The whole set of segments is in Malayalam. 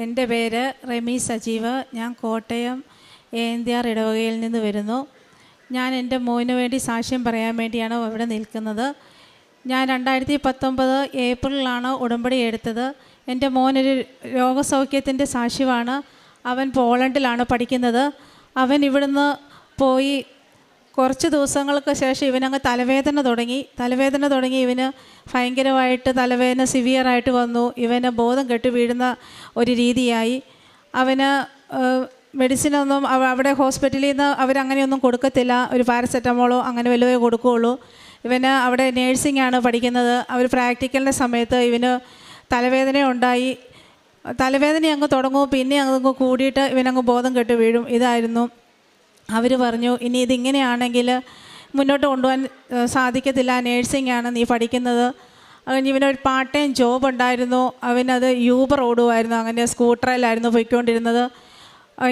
എൻ്റെ പേര് റെമി സജീവ്. ഞാൻ കോട്ടയം ANDR ഇടവകയിൽ നിന്ന് വരുന്നു. ഞാൻ എൻ്റെ മോന് വേണ്ടി സാക്ഷ്യം പറയാൻ വേണ്ടിയാണ് ഇവിടെ നിൽക്കുന്നത്. ഞാൻ 2019 ഏപ്രിലാണ് ഉടമ്പടി എടുത്തത്. എൻ്റെ മോനൊരു രോഗസൗഖ്യത്തിൻ്റെ സാക്ഷ്യമാണ്. അവൻ പോളണ്ടിലാണ് പഠിക്കുന്നത്. അവൻ ഇവിടുന്ന് പോയി കുറച്ച് ദിവസങ്ങൾക്ക് ശേഷം ഇവനങ്ങ് തലവേദന തുടങ്ങി ഇവന് ഭയങ്കരമായിട്ട് തലവേദന സിവിയറായിട്ട് വന്നു. ഇവന് ബോധം കെട്ട് വീഴുന്ന ഒരു രീതിയായി. അവന് മെഡിസിനൊന്നും അവിടെ ഹോസ്പിറ്റലിൽ നിന്ന് അവരങ്ങനെയൊന്നും കൊടുക്കത്തില്ല. ഒരു പാരസെറ്റമോളോ അങ്ങനെ വല്ലതും കൊടുക്കുകയുള്ളൂ. ഇവന് അവിടെ നേഴ്സിംഗ് ആണ് പഠിക്കുന്നത്. അവർ പ്രാക്ടിക്കലിൻ്റെ സമയത്ത് ഇവന് തലവേദന ഉണ്ടായി. തലവേദന അങ്ങ് തുടങ്ങും, പിന്നെ അങ്ങ് കൂടിയിട്ട് ഇവനങ്ങ് ബോധം കെട്ട് വീഴും. ഇതായിരുന്നു. അവർ പറഞ്ഞു, ഇനി ഇതിങ്ങനെയാണെങ്കിൽ മുന്നോട്ട് കൊണ്ടുപോകാൻ സാധിക്കത്തില്ല, നേഴ്സിംഗ് ആണ് നീ പഠിക്കുന്നത്. അങ്ങനെ ഇവനൊരു പാർട്ട് ടൈം ജോബ് ഉണ്ടായിരുന്നു. അവനത് യൂബർ ഓടുമായിരുന്നു. അങ്ങനെ സ്കൂട്ടറിലായിരുന്നു പോയിക്കൊണ്ടിരുന്നത്.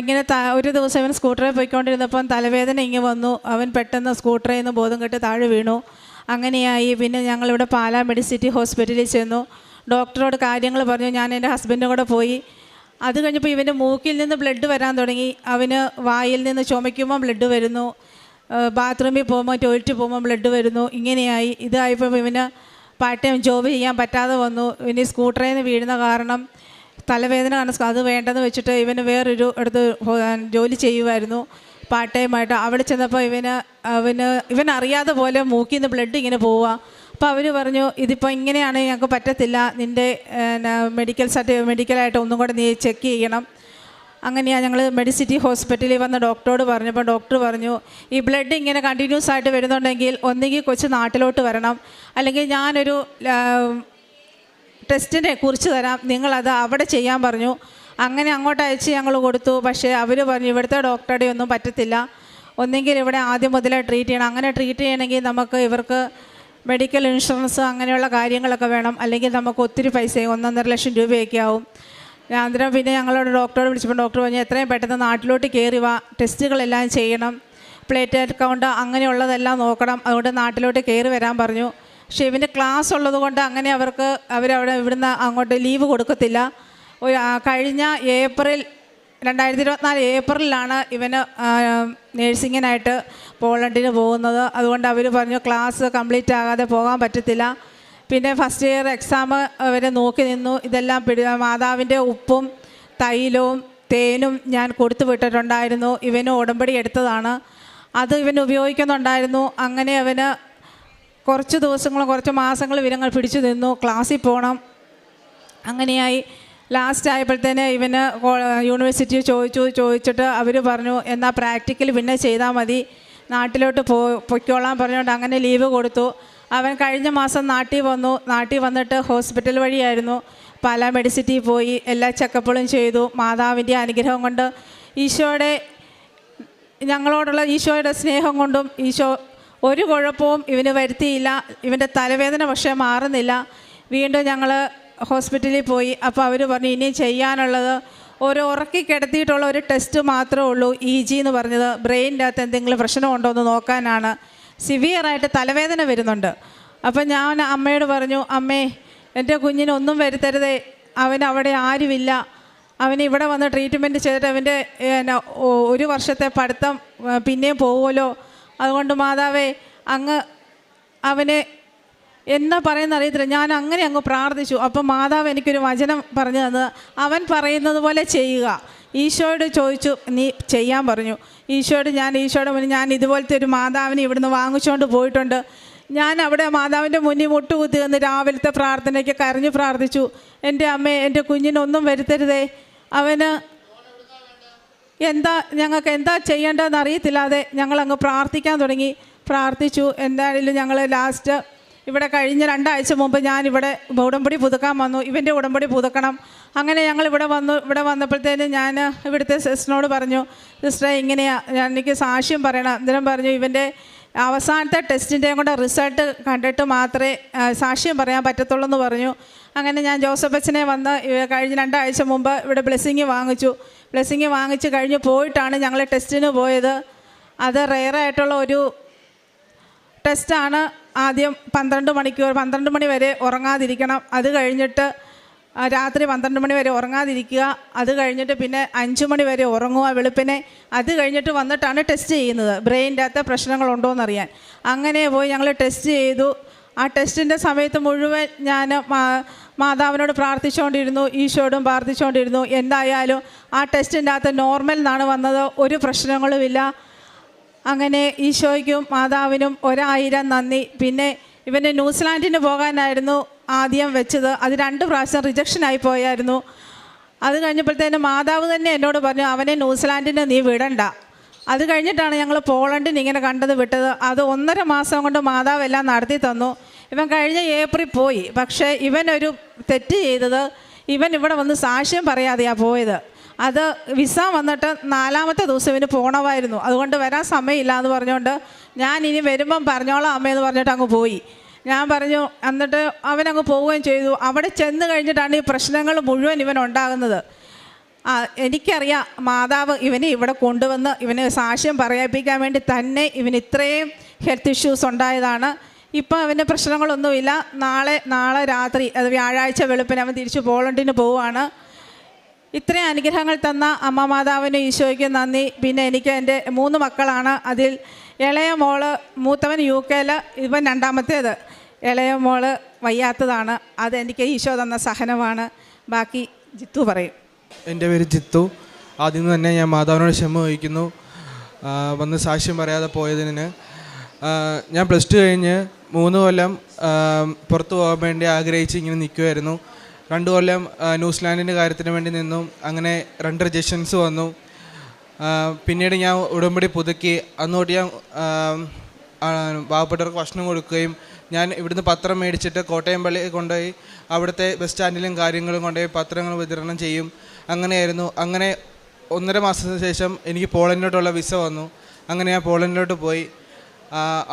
ഇങ്ങനെ ഒരു ദിവസം ഇവൻ സ്കൂട്ടറിൽ പോയിക്കൊണ്ടിരുന്നപ്പം തലവേദന ഇങ്ങനെ വന്നു. അവൻ പെട്ടെന്ന് സ്കൂട്ടറിൽ നിന്ന് ബോധം കെട്ട് താഴെ വീണു. അങ്ങനെയായി. പിന്നെ ഞങ്ങളിവിടെ പാലാ മെഡിസിറ്റി ഹോസ്പിറ്റലിൽ ചെന്നു. ഡോക്ടറോട് കാര്യങ്ങൾ പറഞ്ഞു. ഞാൻ എൻ്റെ ഹസ്ബൻഡും കൂടെ പോയി. അത് കഴിഞ്ഞപ്പോൾ ഇവൻ്റെ മൂക്കിൽ നിന്ന് ബ്ലഡ് വരാൻ തുടങ്ങി. അവന് വായിൽ നിന്ന് ചുമയ്ക്കുമ്പോൾ ബ്ലഡ് വരുന്നു. ബാത്റൂമിൽ പോകുമ്പോൾ ടോയ്ലറ്റിൽ പോകുമ്പോൾ ബ്ലഡ് വരുന്നു. ഇങ്ങനെയായി. ഇതായപ്പോൾ ഇവന് പാർട്ട് ടൈം ജോബ് ചെയ്യാൻ പറ്റാതെ വന്നു. ഇവന് സ്കൂട്ടറിൽ നിന്ന് വീഴുന്ന കാരണം തലവേദന കാണും. അത് വേണ്ടെന്ന് വെച്ചിട്ട് ഇവന് വേറൊരു അടുത്ത് ജോലി ചെയ്യുമായിരുന്നു പാർട്ട് ടൈമായിട്ട്. അവിടെ ചെന്നപ്പോൾ ഇവനറിയാതെ പോലെ മൂക്കിൽ നിന്ന് ബ്ലഡ് ഇങ്ങനെ പോവുക. അപ്പോൾ അവർ പറഞ്ഞു, ഇതിപ്പോൾ ഇങ്ങനെയാണെങ്കിൽ ഞങ്ങൾക്ക് പറ്റത്തില്ല, നിൻ്റെ മെഡിക്കലായിട്ട് ഒന്നും കൂടെ നീ ചെക്ക് ചെയ്യണം. അങ്ങനെയാണ് ഞങ്ങൾ മെഡിസിറ്റി ഹോസ്പിറ്റലിൽ വന്ന് ഡോക്ടറോട് പറഞ്ഞപ്പോൾ ഡോക്ടർ പറഞ്ഞു, ഈ ബ്ലഡ് ഇങ്ങനെ കണ്ടിന്യൂസ് ആയിട്ട് വരുന്നുണ്ടെങ്കിൽ ഒന്നുകിൽ കൊച്ച് നാട്ടിലോട്ട് വരണം, അല്ലെങ്കിൽ ഞാനൊരു ടെസ്റ്റിനെ കുറിച്ച് തരാം, നിങ്ങളത് അവിടെ ചെയ്യാൻ പറഞ്ഞു. അങ്ങനെ അങ്ങോട്ട് അയച്ച് ഞങ്ങൾ കൊടുത്തു. പക്ഷേ അവർ പറഞ്ഞു, ഇവിടുത്തെ ഡോക്ടറുടെ ഒന്നും പറ്റത്തില്ല, ഒന്നെങ്കിൽ ഇവിടെ ആദ്യം മുതലേ ട്രീറ്റ് ചെയ്യണം. അങ്ങനെ ട്രീറ്റ് ചെയ്യണമെങ്കിൽ നമുക്ക് ഇവർക്ക് മെഡിക്കൽ ഇൻഷുറൻസ് അങ്ങനെയുള്ള കാര്യങ്ങളൊക്കെ വേണം, അല്ലെങ്കിൽ നമുക്ക് ഒത്തിരി പൈസയും 1.5 ലക്ഷം രൂപയൊക്കെ ആവും. അന്നേരം പിന്നെ ഞങ്ങളോട് ഡോക്ടറോട് വിളിച്ചപ്പോൾ ഡോക്ടർ പറഞ്ഞു, എത്രയും പെട്ടെന്ന് നാട്ടിലോട്ട് കയറി വാ, ടെസ്റ്റുകളെല്ലാം ചെയ്യണം, പ്ലേറ്റ്ലെറ്റ് കൗണ്ട് അങ്ങനെയുള്ളതെല്ലാം നോക്കണം, അതുകൊണ്ട് നാട്ടിലോട്ട് കയറി വരാൻ പറഞ്ഞു. പക്ഷേ ഇവൻ്റെ ക്ലാസ് ഉള്ളത് കൊണ്ട് അങ്ങനെ അവരവിടെ ഇവിടുന്ന് അങ്ങോട്ട് ലീവ് കൊടുക്കത്തില്ല. കഴിഞ്ഞ 2024 ഏപ്രിലാണ് ഇവന് നേഴ്സിങ്ങിനായിട്ട് പോളണ്ടിന് പോകുന്നത്. അതുകൊണ്ട് അവർ പറഞ്ഞു, ക്ലാസ് കംപ്ലീറ്റ് ആകാതെ പോകാൻ പറ്റത്തില്ല. പിന്നെ ഫസ്റ്റ് ഇയർ എക്സാം അവരെ നോക്കി നിന്നു. ഇതെല്ലാം മാതാവിൻ്റെ ഉപ്പും തൈലവും തേനും ഞാൻ കൊടുത്തു വിട്ടിട്ടുണ്ടായിരുന്നു. ഇവന് ഉടമ്പടി എടുത്തതാണ്, അത് ഇവന് ഉപയോഗിക്കുന്നുണ്ടായിരുന്നു. അങ്ങനെ അവന് കുറച്ച് ദിവസങ്ങളും കുറച്ച് മാസങ്ങൾ ഇവരങ്ങൾ പിടിച്ചു നിന്നു. ക്ലാസ്സിൽ പോകണം. അങ്ങനെയായി. ലാസ്റ്റ് ആയപ്പോഴത്തേന് ഇവന് യൂണിവേഴ്സിറ്റി ചോദിച്ചിട്ട് അവർ പറഞ്ഞു, എന്നാൽ പ്രാക്ടിക്കൽ പിന്നെ ചെയ്താൽ മതി, നാട്ടിലോട്ട് പൊയ്ക്കോളാൻ പറഞ്ഞുകൊണ്ട് അങ്ങനെ ലീവ് കൊടുത്തു. അവൻ കഴിഞ്ഞ മാസം നാട്ടിൽ വന്നു. നാട്ടിൽ വന്നിട്ട് ഹോസ്പിറ്റൽ വഴിയായിരുന്നു പാലാ മെഡിസിറ്റി പോയി എല്ലാ ചെക്കപ്പുകളും ചെയ്തു. മാതാവിൻ്റെ അനുഗ്രഹം കൊണ്ട് ഞങ്ങളോടുള്ള ഈശോയുടെ സ്നേഹം കൊണ്ടും ഈശോ ഒരു കുഴപ്പവും ഇവന് വരുത്തിയില്ല. ഇവൻ്റെ തലവേദന പക്ഷേ മാറുന്നില്ല. വീണ്ടും ഞങ്ങൾ ഹോസ്പിറ്റലിൽ പോയി. അപ്പോൾ അവർ പറഞ്ഞു, ഇനി ചെയ്യാനുള്ളത് ഒരു ഉറക്കി കിടത്തിയിട്ടുള്ള ഒരു ടെസ്റ്റ് മാത്രമേ ഉള്ളൂ, EG എന്ന് പറഞ്ഞത്. ബ്രെയിനിൻ്റെ അകത്ത് എന്തെങ്കിലും പ്രശ്നമുണ്ടോ എന്ന് നോക്കാനാണ്. സിവിയറായിട്ട് തലവേദന വരുന്നുണ്ട്. അപ്പം ഞാൻ അമ്മയോട് പറഞ്ഞു, അമ്മേ, എൻ്റെ കുഞ്ഞിനൊന്നും വരുത്തരുതേ, അവനവിടെ ആരുമില്ല, അവന് ഇവിടെ വന്ന് ട്രീറ്റ്മെൻറ്റ് ചെയ്തിട്ട് അവൻ്റെ 1 വർഷത്തെ പഠിത്തം പിന്നെയും പോകുമല്ലോ, അതുകൊണ്ട് മാതാവേ അങ്ങ് അവനെ എന്താ പറയുന്ന അറിയത്തില്ല. ഞാൻ അങ്ങനെ അങ്ങ് പ്രാർത്ഥിച്ചു. അപ്പം മാതാവ് എനിക്കൊരു വചനം പറഞ്ഞു തന്നത്, അവൻ പറയുന്നത് പോലെ ചെയ്യുക. ഈശോയോട് ചോദിച്ചു, നീ ചെയ്യാൻ പറഞ്ഞു. ഈശോയോട് പറഞ്ഞു, ഞാൻ ഇതുപോലത്തെ ഒരു മാതാവിനെ ഇവിടുന്ന് വാങ്ങിച്ചുകൊണ്ട് പോയിട്ടുണ്ട്. ഞാൻ അവിടെ മാതാവിൻ്റെ മുന്നിൽ മുട്ടുകുത്തി നിന്ന് രാവിലത്തെ പ്രാർത്ഥനയ്ക്ക് കരഞ്ഞു പ്രാർത്ഥിച്ചു, എൻ്റെ അമ്മേ, എൻ്റെ കുഞ്ഞിനൊന്നും വരുത്തരുതേ, അവന് ഞങ്ങൾക്ക് എന്താ ചെയ്യേണ്ടതെന്ന് അറിയത്തില്ലാതെ ഞങ്ങളങ്ങ് പ്രാർത്ഥിക്കാൻ തുടങ്ങി. പ്രാർത്ഥിച്ചു. എന്തായാലും ഞങ്ങൾ ലാസ്റ്റ് ഇവിടെ കഴിഞ്ഞ 2 ആഴ്ച മുമ്പ് ഞാനിവിടെ ഉടമ്പടി പുതുക്കാൻ വന്നു. ഇവൻ്റെ ഉടമ്പടി പുതുക്കണം. അങ്ങനെ ഞങ്ങൾ ഇവിടെ വന്നപ്പോഴത്തേനും ഞാൻ ഇവിടുത്തെ സിസ്റ്ററിനോട് പറഞ്ഞു, സിസ്റ്ററെ ഇങ്ങനെയാണ്, എനിക്ക് സാക്ഷ്യം പറയണം. അന്നേരം പറഞ്ഞു, ഇവൻ്റെ അവസാനത്തെ ടെസ്റ്റിൻ്റെയും കൂടെ റിസൾട്ട് കണ്ടിട്ട് മാത്രമേ സാക്ഷ്യം പറയാൻ പറ്റത്തുള്ളൂ എന്ന് പറഞ്ഞു. അങ്ങനെ ഞാൻ ജോസഫ് അച്ഛനെ വന്ന് കഴിഞ്ഞ 2 ആഴ്ച മുമ്പ് ഇവിടെ ബ്ലെസ്സിങ് വാങ്ങിച്ച് കഴിഞ്ഞ് പോയിട്ടാണ് ഞങ്ങൾ ടെസ്റ്റിന് പോയത്. അത് റെയറായിട്ടുള്ള ഒരു ടെസ്റ്റാണ്. ആദ്യം 12 മണി വരെ ഉറങ്ങാതിരിക്കണം. അത് കഴിഞ്ഞിട്ട് രാത്രി 12 മണി വരെ ഉറങ്ങാതിരിക്കുക. അത് കഴിഞ്ഞിട്ട് പിന്നെ 5 മണി വരെ ഉറങ്ങുക വെളുപ്പിനെ. അത് കഴിഞ്ഞിട്ട് വന്നിട്ടാണ് ടെസ്റ്റ് ചെയ്യുന്നത്, ബ്രെയിനിൻ്റെ അകത്ത് പ്രശ്നങ്ങളുണ്ടോ എന്നറിയാൻ. അങ്ങനെ പോയി ഞങ്ങൾ ടെസ്റ്റ് ചെയ്തു. ആ ടെസ്റ്റിൻ്റെ സമയത്ത് മുഴുവൻ ഞാൻ മാതാവിനോട് പ്രാർത്ഥിച്ചുകൊണ്ടിരുന്നു, ഈശോയോടും പ്രാർത്ഥിച്ചുകൊണ്ടിരുന്നു. എന്തായാലും ആ ടെസ്റ്റിൻ്റെ അകത്ത് നോർമൽ എന്നാണ് വന്നത്, ഒരു പ്രശ്നങ്ങളുമില്ല. അങ്ങനെ ഈശോയ്ക്കും മാതാവിനും 1000 നന്ദി. പിന്നെ ഇവന് ന്യൂസിലാൻഡിന് പോകാനായിരുന്നു ആദ്യം വെച്ചത്. അത് 2 പ്രാവശ്യം റിജക്ഷനായി പോയായിരുന്നു. അത് കഴിഞ്ഞപ്പോഴത്തേനും മാതാവ് തന്നെ എന്നോട് പറഞ്ഞു, അവനെ ന്യൂസിലാൻഡിന് നീ വിടണ്ട. അത് കഴിഞ്ഞിട്ടാണ് ഞങ്ങൾ പോളണ്ടിന് ഇങ്ങനെ വിട്ടത്. അത് 1.5 മാസം കൊണ്ട് മാതാവ് എല്ലാം നടത്തി തന്നു. ഇവൻ കഴിഞ്ഞ ഏപ്രിൽ പോയി. പക്ഷേ ഇവനൊരു തെറ്റ് ചെയ്തത്, ഇവൻ ഇവിടെ വന്ന് സാക്ഷ്യം പറയാതെയാണ് പോയത്. അത് വിസ വന്നിട്ട് 4ാമത്തെ ദിവസം ഇവന് പോകണമായിരുന്നു. അതുകൊണ്ട് വരാൻ സമയമില്ല എന്ന് പറഞ്ഞുകൊണ്ട് ഞാൻ ഇനി വരുമ്പം പറഞ്ഞോളാം അമ്മയെന്ന് പറഞ്ഞിട്ട് അങ്ങ് പോയി. ഞാൻ പറഞ്ഞു, എന്നിട്ട് അവനങ്ങ് പോവുകയും ചെയ്തു. അവിടെ ചെന്ന് കഴിഞ്ഞിട്ടാണ് ഈ പ്രശ്നങ്ങൾ മുഴുവൻ ഇവനുണ്ടാകുന്നത്. എനിക്കറിയാം മാതാവ് ഇവനെ ഇവിടെ കൊണ്ടുവന്ന് ഇവന് സാക്ഷ്യം പറയിപ്പിക്കാൻ വേണ്ടി തന്നെ ഇവന് ഇത്രയും ഹെൽത്ത് ഇഷ്യൂസ് ഉണ്ടായതാണ്. ഇപ്പം അവൻ്റെ പ്രശ്നങ്ങളൊന്നുമില്ല. നാളെ രാത്രി, അത് വ്യാഴാഴ്ച വെളുപ്പിന് അവൻ തിരിച്ച് പോളണ്ടിന് പോവുകയാണ്. ഇത്രയും അനുഗ്രഹങ്ങൾ തന്ന അമ്മ മാതാവിന് ഈശോയ്ക്ക് നന്ദി. പിന്നെ എനിക്ക് എൻ്റെ 3 മക്കളാണ്. അതിൽ ഇളയ മോള്, മൂത്തവൻ UK-ൽ, ഇവൻ 2ാമത്തേത്. ഇളയ മോള് വയ്യാത്തതാണ്. അതെനിക്ക് ഈശോ തന്ന സഹനമാണ്. ബാക്കി ജിത്തു പറയും. എൻ്റെ പേര് ജിത്തു. ആദ്യം തന്നെ ഞാൻ മാതാവിനോട് ക്ഷമ ചോദിക്കുന്നു വന്ന് സാക്ഷ്യം പറയാതെ പോയതിന്. ഞാൻ +2 കഴിഞ്ഞ് 3 കൊല്ലം പുറത്തു പോകാൻ വേണ്ടി ആഗ്രഹിച്ച് ഇങ്ങനെ നിൽക്കുമായിരുന്നു. 2 കൊല്ലം ന്യൂസിലാൻഡിൻ്റെ കാര്യത്തിന് വേണ്ടി നിന്നു. അങ്ങനെ 2 റിജക്ഷൻസ് വന്നു. പിന്നീട് ഞാൻ ഉടമ്പടി പുതുക്കി. അന്നോട്ട് ഞാൻ പാവപ്പെട്ടവർക്ക് ഭക്ഷണം കൊടുക്കുകയും ഞാൻ ഇവിടുന്ന് പത്രം മേടിച്ചിട്ട് കോട്ടയം പള്ളിയിൽ കൊണ്ടുപോയി അവിടുത്തെ ബസ് സ്റ്റാൻഡിലും കാര്യങ്ങളും കൊണ്ടുപോയി പത്രങ്ങൾ വിതരണം ചെയ്യും. അങ്ങനെയായിരുന്നു. അങ്ങനെ 1.5 മാസത്തിന് ശേഷം എനിക്ക് പോളണ്ടിലോട്ടുള്ള വിസ വന്നു. അങ്ങനെ ഞാൻ പോളണ്ടിലോട്ട് പോയി.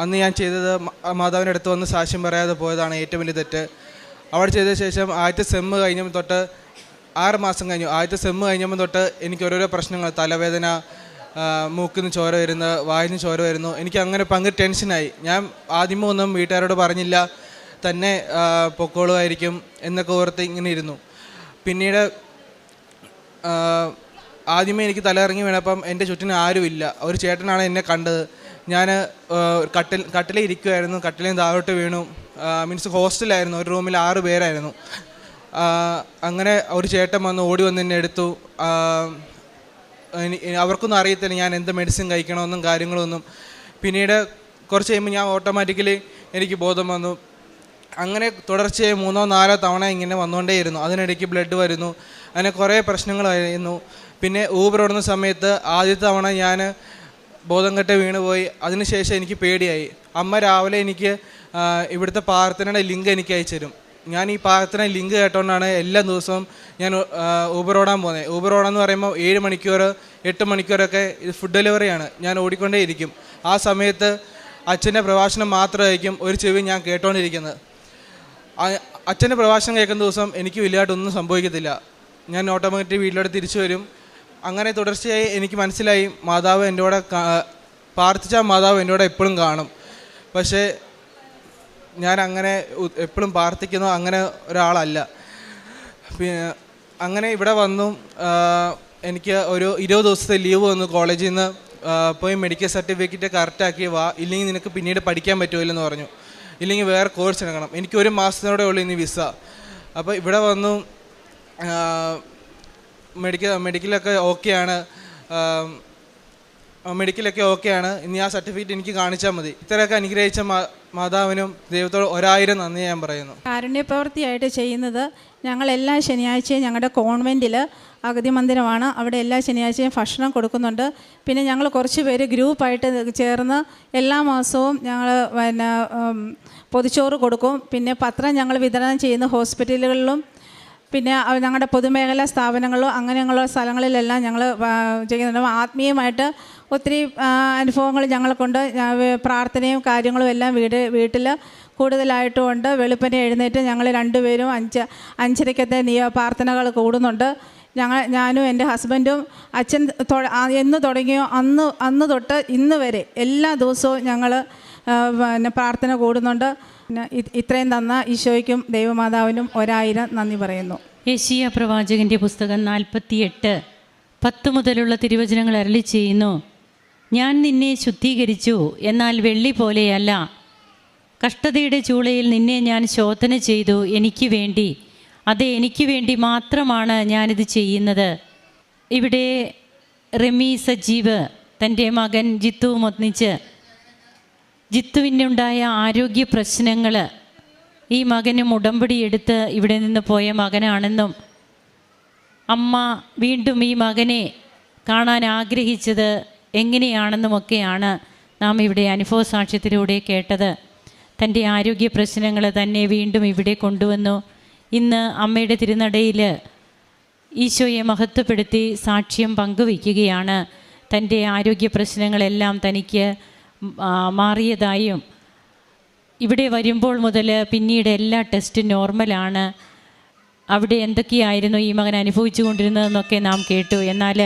അന്ന് ഞാൻ ചെയ്തത് മാതാവിൻ്റെ അടുത്ത് വന്ന് സാക്ഷ്യം പറയാതെ പോയതാണ് ഏറ്റവും വലിയ തെറ്റ്. അവിടെ ചെയ്ത ശേഷം ആദ്യത്തെ സെമ്മ് കഴിഞ്ഞപ്പോൾ തൊട്ട് 6 മാസം കഴിഞ്ഞു. ആദ്യത്തെ സെമ്മ് കഴിഞ്ഞപ്പോൾ തൊട്ട് എനിക്ക് ഓരോരോ പ്രശ്നങ്ങൾ, തലവേദന, മൂക്കിൽ നിന്ന് ചോര വരുന്നത്, വായിൽ നിന്ന് ചോര വരുന്നു. എനിക്ക് അങ്ങനെ ഭയങ്കര ടെൻഷനായി. ഞാൻ ആദ്യമേ ഒന്നും വീട്ടുകാരോട് പറഞ്ഞില്ല, തന്നെ പൊക്കോളുമായിരിക്കും എന്നൊക്കെ ഓർത്ത് ഇങ്ങനെ ഇരുന്നു. പിന്നീട് ആദ്യമേ എനിക്ക് തലയിറങ്ങി വീണപ്പം എൻ്റെ ചുറ്റിനും ആരുമില്ല. ഒരു ചേട്ടനാണ് എന്നെ കണ്ടത്. ഞാൻ കട്ടിലിൽ ഇരിക്കുമായിരുന്നു. കട്ടിലിൽ നിന്ന് താഴോട്ട് വീണു. മീൻസ് ഹോസ്റ്റലായിരുന്നു. ഒരു റൂമിൽ 6 പേരായിരുന്നു. അങ്ങനെ ഒരു ചേട്ടൻ വന്ന് ഓടി വന്ന് എന്നെ എടുത്തു. അവർക്കൊന്നും അറിയത്തില്ല ഞാൻ എന്ത് മെഡിസിൻ കഴിക്കണമെന്നും കാര്യങ്ങളൊന്നും. പിന്നീട് കുറച്ച് കഴിയുമ്പോൾ ഞാൻ ഓട്ടോമാറ്റിക്കലി എനിക്ക് ബോധം വന്നു. അങ്ങനെ തുടർച്ചയായി 3ഓ 4ഓ തവണ ഇങ്ങനെ വന്നുകൊണ്ടേയിരുന്നു. അതിനിടയ്ക്ക് ബ്ലഡ് വരുന്നു. അങ്ങനെ കുറേ പ്രശ്നങ്ങളായിരുന്നു. പിന്നെ ഊബർ ഓടുന്ന സമയത്ത് ആദ്യത്തെ തവണ ഞാൻ ബോധം കെട്ട് വീണുപോയി. അതിനുശേഷം എനിക്ക് പേടിയായി. അമ്മ രാവിലെ എനിക്ക് ഇവിടുത്തെ പ്രാർത്ഥനയുടെ ലിങ്ക് എനിക്ക് അയച്ചു തരും. ഞാൻ ഈ പ്രാർത്ഥന ലിങ്ക് കേട്ടോണ്ടാണ് എല്ലാ ദിവസവും ഞാൻ ഊബർ ഓടാൻ പോകുന്നത്. ഊബർ ഓടാന്ന് പറയുമ്പോൾ 7 മണിക്കൂർ 8 മണിക്കൂറൊക്കെ ഇത് ഫുഡ് ഡെലിവറിയാണ്. ഞാൻ ഓടിക്കൊണ്ടേയിരിക്കും. ആ സമയത്ത് അച്ഛൻ്റെ പ്രഭാഷണം മാത്രമായിരിക്കും ഒരു ചെവി ഞാൻ കേട്ടോണ്ടിരിക്കുന്നത്. അച്ഛൻ്റെ പ്രഭാഷണം കേൾക്കുന്ന ദിവസം എനിക്ക് വലിയതായിട്ടൊന്നും സംഭവിക്കത്തില്ല. ഞാൻ ഓട്ടോമാറ്റിക് വീട്ടിലോട്ട് തിരിച്ചു വരും. അങ്ങനെ തുടർച്ചയായി എനിക്ക് മനസ്സിലായി മാതാവ് എൻ്റെ കൂടെ പ്രാർത്ഥിച്ചാൽ മാതാവ് എൻ്റെ കൂടെ എപ്പോഴും കാണും. പക്ഷേ ഞാൻ അങ്ങനെ എപ്പോഴും പ്രാർത്ഥിക്കുന്ന അങ്ങനെ ഒരാളല്ല. പിന്നെ അങ്ങനെ ഇവിടെ വന്നു. എനിക്ക് ഒരു 20 ദിവസത്തെ ലീവ് വന്നു. കോളേജിൽ നിന്ന് പോയി മെഡിക്കൽ സർട്ടിഫിക്കറ്റ് കറക്റ്റാക്കി വാ, ഇല്ലെങ്കിൽ നിനക്ക് പിന്നീട് പഠിക്കാൻ പറ്റുമല്ലെന്ന് പറഞ്ഞു. ഇല്ലെങ്കിൽ വേറെ കോഴ്സ് എടുക്കണം. എനിക്ക് 1 മാസത്തിനോടെ ഉള്ളൂ ഇനി വിസ. അപ്പോൾ ഇവിടെ വന്നു. മെഡിക്കലൊക്കെ ഓക്കെയാണ്. ഇനി ആ സർട്ടിഫിക്കറ്റ് എനിക്ക് കാണിച്ചാൽ മതി. ഇത്രയൊക്കെ അനുഗ്രഹിച്ച മാതാവിനും ദൈവത്തോട് 1000 നന്ദി ഞാൻ പറയുന്നു. കാരുണ്യപ്രവൃത്തിയായിട്ട് ചെയ്യുന്നത് ഞങ്ങൾ എല്ലാ ശനിയാഴ്ചയും ഞങ്ങളുടെ കോൺവെൻറ്റിൽ അഗതി മന്ദിരമാണ്. അവിടെ എല്ലാ ശനിയാഴ്ചയും ഭക്ഷണം കൊടുക്കുന്നുണ്ട്. പിന്നെ ഞങ്ങൾ കുറച്ച് പേര് ഗ്രൂപ്പായിട്ട് ചേർന്ന് എല്ലാ മാസവും ഞങ്ങൾ പൊതിച്ചോറ് കൊടുക്കും. പിന്നെ പത്രം ഞങ്ങൾ വിതരണം ചെയ്യുന്ന ഹോസ്പിറ്റലുകളിലും പിന്നെ ഞങ്ങളുടെ പൊതുമേഖലാ സ്ഥാപനങ്ങളിലും അങ്ങനെയുള്ള സ്ഥലങ്ങളിലെല്ലാം ഞങ്ങൾ ചെയ്യുന്നുണ്ട്. ആത്മീയമായിട്ട് ഒത്തിരി അനുഭവങ്ങൾ ഞങ്ങൾക്കുണ്ട്. പ്രാർത്ഥനയും കാര്യങ്ങളും എല്ലാം വീട്ടിൽ കൂടുതലായിട്ടും ഉണ്ട്. വെളുപ്പിനെ എഴുന്നേറ്റ് ഞങ്ങൾ 2 പേരും 5:30-ക്കത്തെ പ്രാർത്ഥനകൾ കൂടുന്നുണ്ട്. ഞാനും എൻ്റെ ഹസ്ബൻഡും അച്ഛൻ എന്ന് തുടങ്ങിയോ അന്ന് തൊട്ട് ഇന്ന് വരെ എല്ലാ ദിവസവും ഞങ്ങൾ പ്രാർത്ഥന കൂടുന്നുണ്ട്. പിന്നെ ഇത്രയും തന്ന ഈശോയ്ക്കും ദൈവമാതാവിനും 1000 നന്ദി പറയുന്നു. യെശയ്യാ പ്രവാചകൻ്റെ പുസ്തകം 48:10 മുതലുള്ള തിരുവചനങ്ങൾ അരുളി ചെയ്യുന്നു. ഞാൻ നിന്നെ ശുദ്ധീകരിച്ചു, എന്നാൽ വെള്ളി പോലെയല്ല. കഷ്ടതയുടെ ചൂളയിൽ നിന്നെ ഞാൻ ശോധന ചെയ്തു, എനിക്ക് വേണ്ടി. അതെ, എനിക്ക് വേണ്ടി മാത്രമാണ് ഞാനിത് ചെയ്യുന്നത്. ഇവിടെ റെമി സജീവ് തൻ്റെ മകൻ ജിത്തുവും ഒന്നിച്ച് ജിത്തുവിനുണ്ടായ ആരോഗ്യ പ്രശ്നങ്ങൾ, ഈ മകനും ഉടമ്പടി എടുത്ത് ഇവിടെ നിന്ന് പോയ മകനാണെന്നും അമ്മ വീണ്ടും ഈ മകനെ കാണാൻ ആഗ്രഹിച്ചത് എങ്ങനെയാണെന്നുമൊക്കെയാണ് നാം ഇവിടെ അനുഭവ സാക്ഷ്യത്തിലൂടെ കേട്ടത്. തൻ്റെ ആരോഗ്യ പ്രശ്നങ്ങൾ തന്നെ വീണ്ടും ഇവിടെ കൊണ്ടുവന്നു. ഇന്ന് അമ്മയുടെ തിരുനടയിൽ ഈശോയെ മഹത്വപ്പെടുത്തി സാക്ഷ്യം പങ്കുവയ്ക്കുകയാണ്. തൻ്റെ ആരോഗ്യ പ്രശ്നങ്ങളെല്ലാം തനിക്ക് മാറിയതായും ഇവിടെ വരുമ്പോൾ മുതൽ പിന്നീട് എല്ലാ ടെസ്റ്റും നോർമലാണ്. അവിടെ എന്തൊക്കെയായിരുന്നു ഈ മകൻ അനുഭവിച്ചു കൊണ്ടിരുന്നതെന്നൊക്കെ നാം കേട്ടു. എന്നാൽ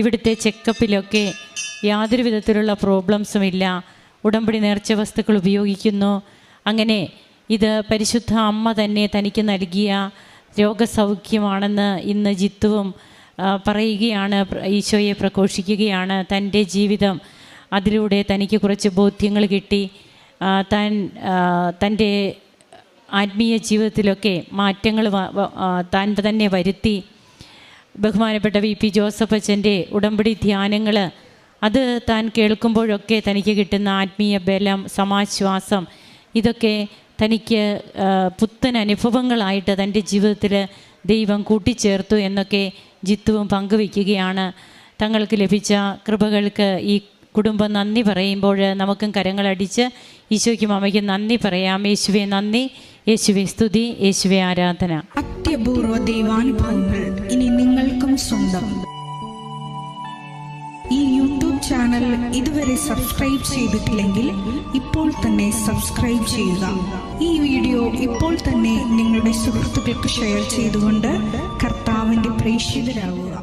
ഇവിടുത്തെ ചെക്കപ്പിലൊക്കെ യാതൊരു വിധത്തിലുള്ള പ്രോബ്ലംസും ഇല്ല. ഉടമ്പടി നേർച്ച വസ്തുക്കൾ ഉപയോഗിക്കുന്നു. അങ്ങനെ ഇത് പരിശുദ്ധ അമ്മ തന്നെ തനിക്ക് നൽകിയ രോഗസൗഖ്യമാണെന്ന് ഇന്ന് ജിത്തുവും പറയുകയാണ്, ഈശോയെ പ്രഘോഷിക്കുകയാണ്. തൻ്റെ ജീവിതം അതിലൂടെ തനിക്ക് കുറച്ച് ബോധ്യങ്ങൾ കിട്ടി. തൻ്റെ ആത്മീയ ജീവിതത്തിലൊക്കെ മാറ്റങ്ങൾ താൻ തന്നെ വരുത്തി. ബഹുമാനപ്പെട്ട VP ജോസഫ് അച്ഛൻ്റെ ഉടമ്പടി ധ്യാനങ്ങൾ, അത് താൻ കേൾക്കുമ്പോഴൊക്കെ തനിക്ക് കിട്ടുന്ന ആത്മീയ ബലം, സമാശ്വാസം, ഇതൊക്കെ തനിക്ക് പുത്തൻ അനുഭവങ്ങളായിട്ട് തൻ്റെ ജീവിതത്തിൽ ദൈവം കൂട്ടിച്ചേർത്തു എന്നൊക്കെ ജിത്തുവും പങ്കുവയ്ക്കുകയാണ്. തങ്ങൾക്ക് ലഭിച്ച കൃപകൾക്ക് ഈ കുടുംബം നന്ദി പറയുമ്പോൾ നമുക്കും കരങ്ങളടിച്ച് ഈശോയ്ക്കും അമ്മയ്ക്കും നന്ദി പറയാം. യേശുവെ നന്ദി, യേശുവെ സ്തുതി, യേശുവെ ആരാധന. അത്യപൂർവ ദൈവാനുഭവങ്ങൾ ഇനി നിങ്ങൾക്കും സ്വന്തം. ഈ യൂട്യൂബ് ചാനൽ ഇതുവരെ സബ്സ്ക്രൈബ് ചെയ്തിട്ടില്ലെങ്കിൽ ഇപ്പോൾ തന്നെ സബ്സ്ക്രൈബ് ചെയ്യുക. ഈ വീഡിയോ ഇപ്പോൾ തന്നെ നിങ്ങളുടെ സുഹൃത്തുക്കൾക്ക് ഷെയർ ചെയ്തുകൊണ്ട് കർത്താവിൻ്റെ പ്രേക്ഷിതരാകുക.